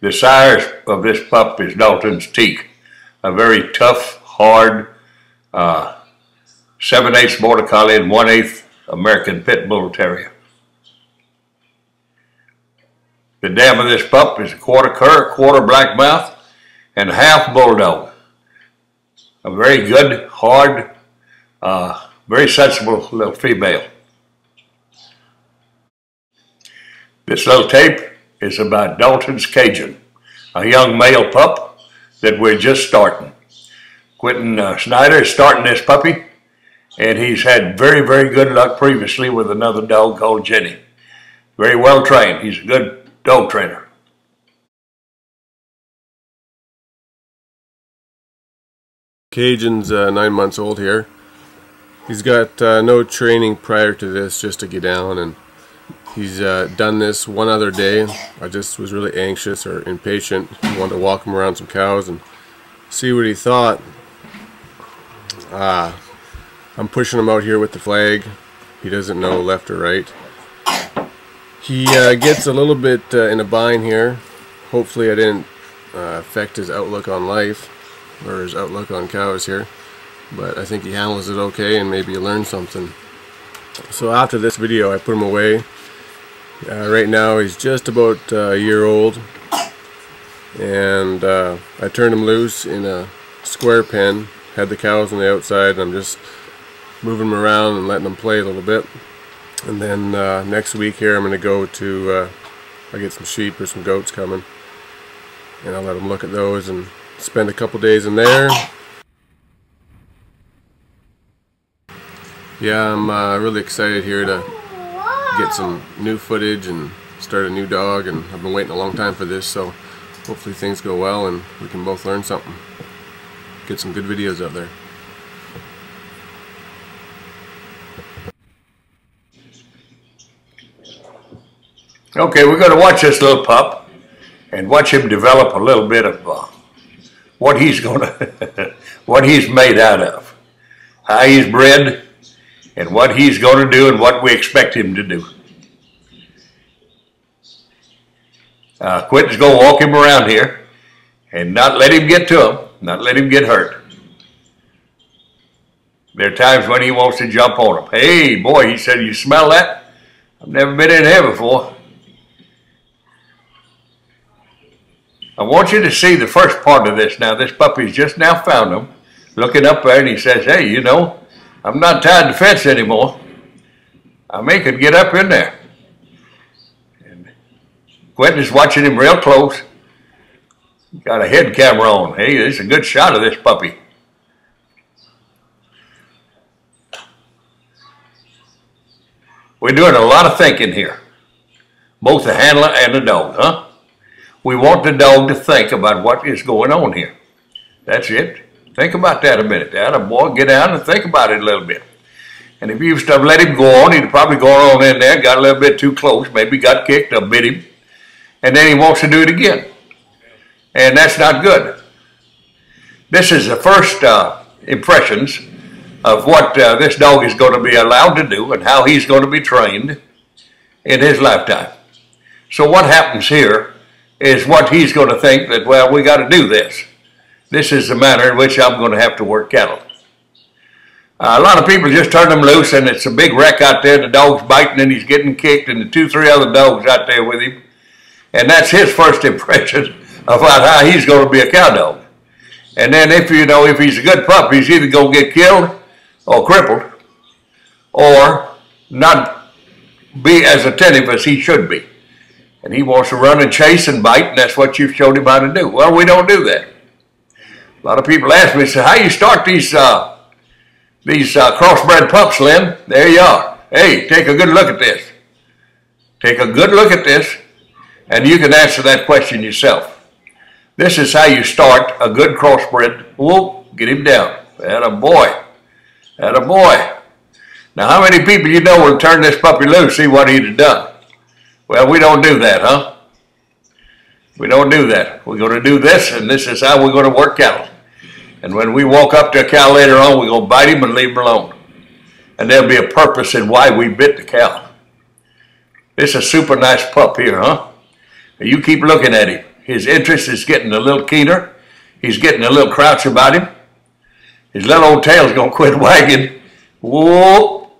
The sire of this pup is Dalton's Teak, a very tough, hard 7/8 Border Collie and 1/8 American Pit Bull Terrier. The dam of this pup is a quarter cur, quarter black mouth, and half bulldog. A very good, hard, very sensible little female. This little tape is about Daltons Cajun, a young male pup that we're just starting. Quentin Snyder is starting this puppy, and he's had very, very good luck previously with another dog called Jenny. Very well trained. He's a good dog trainer. Cajun's 9 months old here. He's got no training prior to this, just to get down, and he's done this one other day. I just was really anxious or impatient. I wanted to walk him around some cows and see what he thought. I'm pushing him out here with the flag. He doesn't know left or right. He gets a little bit in a bind here. Hopefully I didn't affect his outlook on life or his outlook on cows here, but I think he handles it okay, and maybe he learned something. So after this video I put him away. Right now he's just about a year old, and I turned him loose in a square pen, had the cows on the outside, and I'm just moving them around and letting them play a little bit. And then next week here I'm going to go to, I get some sheep or some goats coming, and I'll let them look at those and spend a couple days in there. Yeah, I'm really excited here to get some new footage and start a new dog, and I've been waiting a long time for this, so hopefully things go well and we can both learn something. Get some good videos out there. Okay, we're going to watch this little pup and watch him develop a little bit of what he's going to, what he's made out of, how he's bred, and what he's going to do and what we expect him to do. Quentin's going to walk him around here and not let him get to him, not let him get hurt. There are times when he wants to jump on him. Hey, boy, he said, you smell that? I've never been in here before. I want you to see the first part of this now. This puppy's just now found him, looking up there, and he says, hey, you know, I'm not tied to the fence anymore. I may could get up in there. And Quentin is watching him real close. Got a head camera on. Hey, this is a good shot of this puppy. We're doing a lot of thinking here, both the handler and the dog, huh? We want the dog to think about what is going on here. That's it. Think about that a minute. Boy, get down and think about it a little bit. And if you used to let him go on, he'd probably go on in there, got a little bit too close, maybe got kicked or bit him, and then he wants to do it again. And that's not good. This is the first impressions of what this dog is going to be allowed to do and how he's going to be trained in his lifetime. So what happens here is what he's going to think that, well, we got to do this. This is the manner in which I'm going to have to work cattle. A lot of people just turn them loose and it's a big wreck out there. The dog's biting and he's getting kicked, and the 2-3 other dogs out there with him. And that's his first impression about how he's going to be a cow dog. And then if he's a good pup, he's either going to get killed or crippled or not be as attentive as he should be. And he wants to run and chase and bite, and that's what you've showed him how to do. Well, we don't do that. A lot of people ask me, say, how you start these crossbred pups, Lynn? There you are. Hey, take a good look at this. Take a good look at this, and you can answer that question yourself. This is how you start a good crossbred. Whoop, get him down. Atta boy. Atta boy. Now, how many people you know will turn this puppy loose, see what he'd have done? Well, we don't do that, huh? We don't do that. We're going to do this, and this is how we're going to work cattle. And when we walk up to a cow later on, we're going to bite him and leave him alone. And there'll be a purpose in why we bit the cow. This is a super nice pup here, huh? You keep looking at him. His interest is getting a little keener. He's getting a little crouch about him. His little old tail's going to quit wagging. Whoa,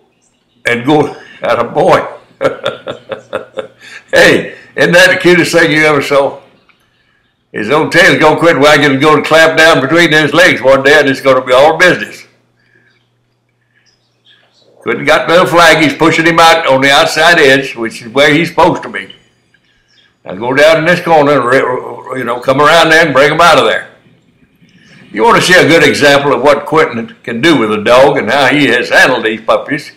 and go, attaboy. Hey, isn't that the cutest thing you ever saw? His old tail's going to quit wagging and go to clap down between his legs one day, and it's going to be all business. Couldn't got the little flag. He's pushing him out on the outside edge, which is where he's supposed to be. Now go down in this corner and, you know, come around there and bring him out of there. You want to see a good example of what Quentin can do with a dog and how he has handled these puppies,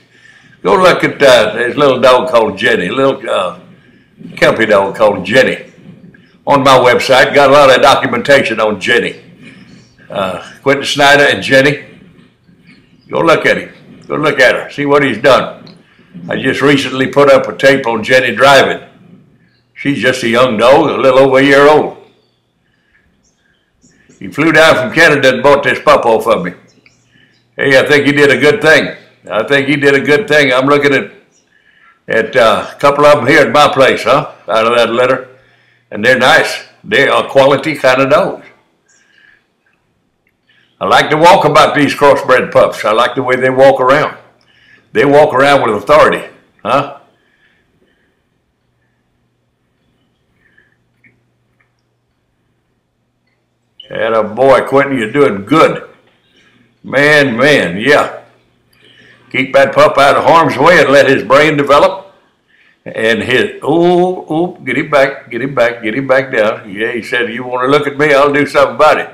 go look at his little dog called Jenny, a little Kelpie dog called Jenny. On my website, got a lot of documentation on Jenny. Quentin Snyder and Jenny. Go look at him. Go look at her. See what he's done. I just recently put up a tape on Jenny driving. She's just a young dog, a little over a year old. He flew down from Canada and bought this pup off of me. Hey, I think he did a good thing. I think he did a good thing. I'm looking at a couple of them here at my place, out of that litter. And they're nice. They are quality kind of dogs. I like to walk about these crossbred pups. I like the way they walk around. They walk around with authority, Attaboy, Quentin, you're doing good. Man, yeah. Keep that pup out of harm's way and let his brain develop. And get him back, get him back down. Yeah, he said, you want to look at me, I'll do something about it.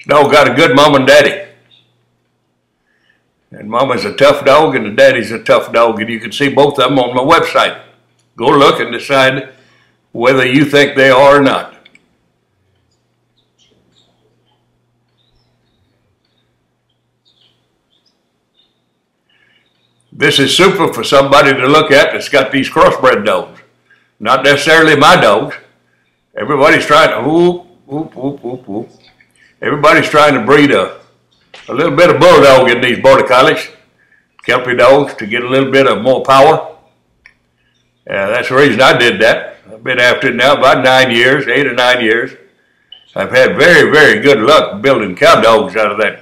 Dog got a good mom and daddy. And mama's a tough dog and the daddy's a tough dog, and you can see both of them on my website. Go look and decide whether you think they are or not. This is super for somebody to look at that's got these crossbred dogs. Not necessarily my dogs. Everybody's trying to, Everybody's trying to breed a little bit of bulldog in these border collies, Kelpie dogs, to get a little bit of more power. That's the reason I did that. I've been after it now about 9 years, 8 or 9 years. I've had very, very good luck building cow dogs out of that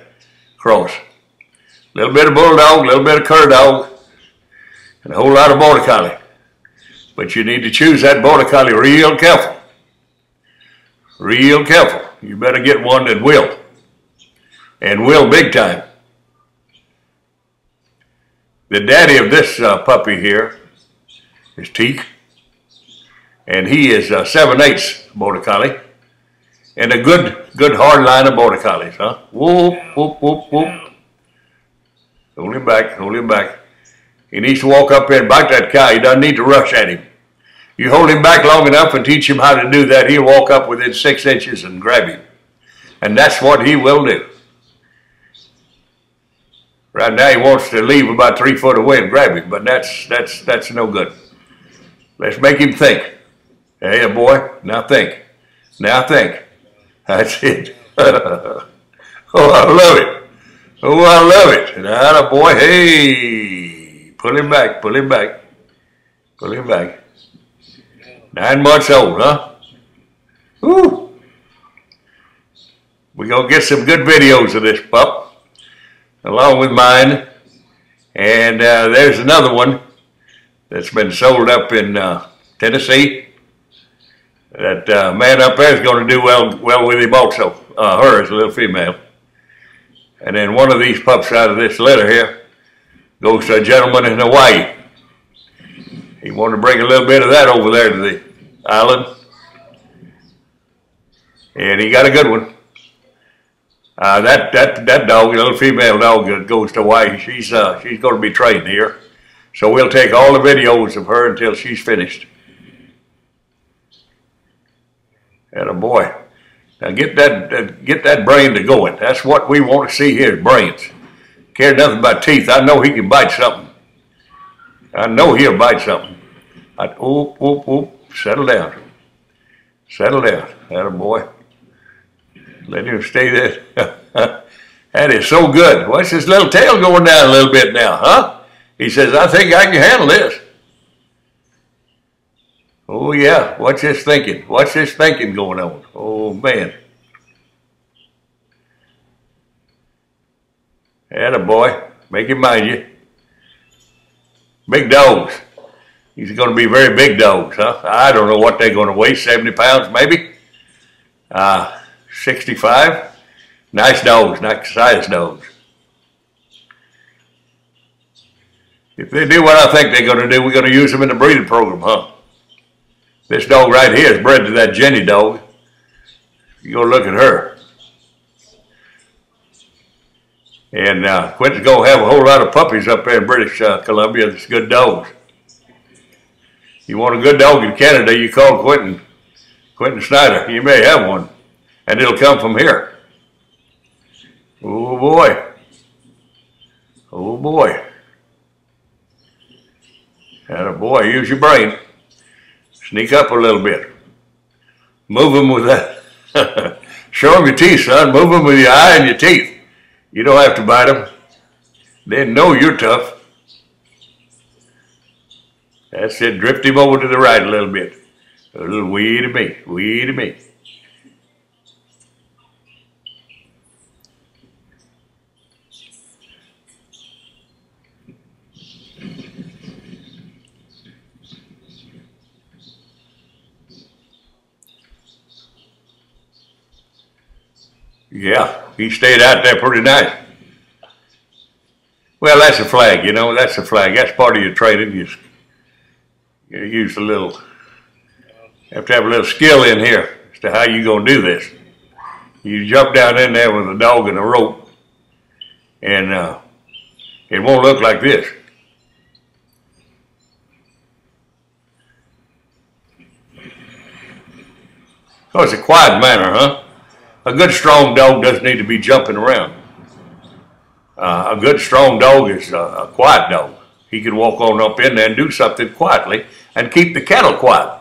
cross. A little bit of bulldog, a little bit of cur dog, and a whole lot of border collie. But you need to choose that border collie real careful. Real careful. You better get one that will. And will big time. The daddy of this puppy here is Teak. And he is 7/8 border collie. And a good hard line of border collies, Whoop, whoop, whoop, whoop. Hold him back, hold him back. He needs to walk up there and bite that cow. He doesn't need to rush at him. You hold him back long enough and teach him how to do that, he'll walk up within 6 inches and grab him. And that's what he will do. Right now he wants to leave about 3 foot away and grab him, but that's no good. Let's make him think. Hey, boy, now think. Now think. That's it. Oh, I love it. Oh, I love it. And attaboy, hey, pull him back, pull him back, pull him back. 9 months old, Woo. We're going to get some good videos of this pup, along with mine. And there's another one that's been sold up in Tennessee. That man up there is going to do well with him also. Her is a little female. And then one of these pups out of this litter here goes to a gentleman in Hawaii. He wanted to bring a little bit of that over there to the island. And he got a good one. That dog, a little female dog that goes to Hawaii, she's going to be trained here. So we'll take all the videos of her until she's finished. Attaboy. Now get that brain to going. That's what we want to see here, brains. Care nothing about teeth. I know he can bite something. I know he'll bite something. Settle down. Settle down. Attaboy. Let him stay there. That is so good. What's his little tail going down a little bit now, He says, I think I can handle this. Oh yeah, what's this thinking? What's this thinking going on? Oh man. Attaboy, make him mind you. Big dogs. These are going to be very big dogs, huh? I don't know what they're going to weigh, 70 pounds maybe? 65? Nice dogs, nice size dogs. If they do what I think they're going to do, we're going to use them in the breeding program, huh? This dog right here is bred to that Jenny dog. You go look at her. And Quentin's going to have a whole lot of puppies up there in British Columbia that's good dogs. You want a good dog in Canada, you call Quentin Snyder. You may have one, and it'll come from here. Oh boy. Oh boy. Attaboy, use your brain. Sneak up a little bit. Move them with that. Show them your teeth, son. Move them with your eye and your teeth. You don't have to bite them. They know you're tough. That's it. Drift him over to the right a little bit. A little wee to me. Wee to me. Yeah, he stayed out there pretty nice. Well, that's a flag, you know, that's a flag. That's part of your training. You use a little, have to have a little skill in here as to how you gonna do this. You jump down in there with a dog and a rope, and it won't look like this. Oh, it's a quiet manner, huh? A good strong dog doesn't need to be jumping around. A good strong dog is a quiet dog. He can walk on up in there and do something quietly and keep the cattle quiet.